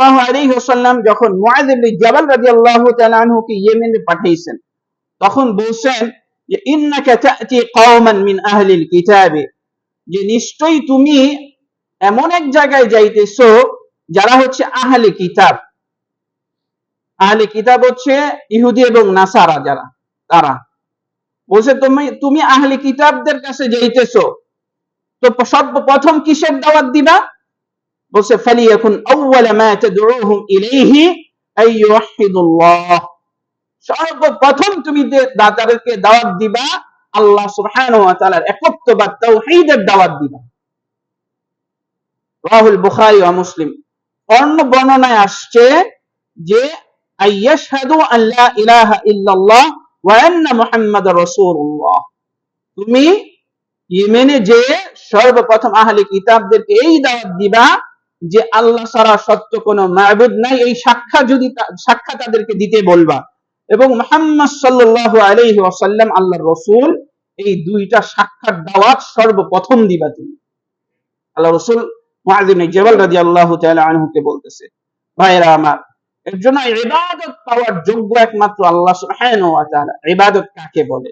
সাল্লাল্লাহু আলাইহি ওয়াসাল্লাম যখন মুআয ইবনে জাবাল রাদিয়াল্লাহু তাআলা আনহুকে ইয়েমেনে পাঠাইছেন, তখন বলছেন যে ইন্নাকা তা'তি কওমান মিন আহলিল কিতাবে, যে নিশ্চয়ই তুমি এমন এক জায়গায় যাইতেছো যারা হচ্ছে আহলে কিতাব। আহলে কিতাব হচ্ছে ইহুদি এবং নাসারা, যারা তারা বলছে তুমি আহলে কিতাবদের কাছে যাইতেছো, তো সর্বপ্রথম কিসের দাওয়াত দিবা? বলছে ফালিয়াকুন আউওয়ালা মা তাদউহুম ইলাইহি আইয়ুহিদুল্লাহ, সর্বপ্রথম তুমি তাদেরকে দাওয়াত দিবা আল্লাহ সুবহানাহু ওয়া তাআলার একত্ববাদ তাওহীদের দাওয়াত দিবা। রাহুল বুখারী ওয়া মুসলিম। অন্য বর্ণনায় আসছে যে আইয়াশহাদু আল্লা ইলাহা ইল্লাল্লাহ ওয়া আন্না মুহাম্মাদুর রাসূলুল্লাহ, তুমি ইয়েমেনে যে সর্বপ্রথম আহলে কিতাবদেরকে এই দাওয়াত দিবা যে আল্লাহ ছাড়া সত্য কোনো মাবুদ নাই, এই সাক্ষ্য তাদেরকে দিতে বলবা, এবং মুহাম্মদ সাল্লাল্লাহু আলাইহি ওয়াসাল্লাম আল্লাহর রাসূল, এই দুইটা সাক্ষাৎ দাওয়াত সর্বপ্রথম দিবা তুমি। আল্লাহ রাসূল মুআয ইবনে জাবাল রাদিয়াল্লাহু তাআলা আনহুকে বলতেছে, ভাইরা আমার, এর জন্য ইবাদত পাওয়ার যোগ্য একমাত্র আল্লাহ সুবহানাহু ওয়া তাআলা। ইবাদত কাকে বলে?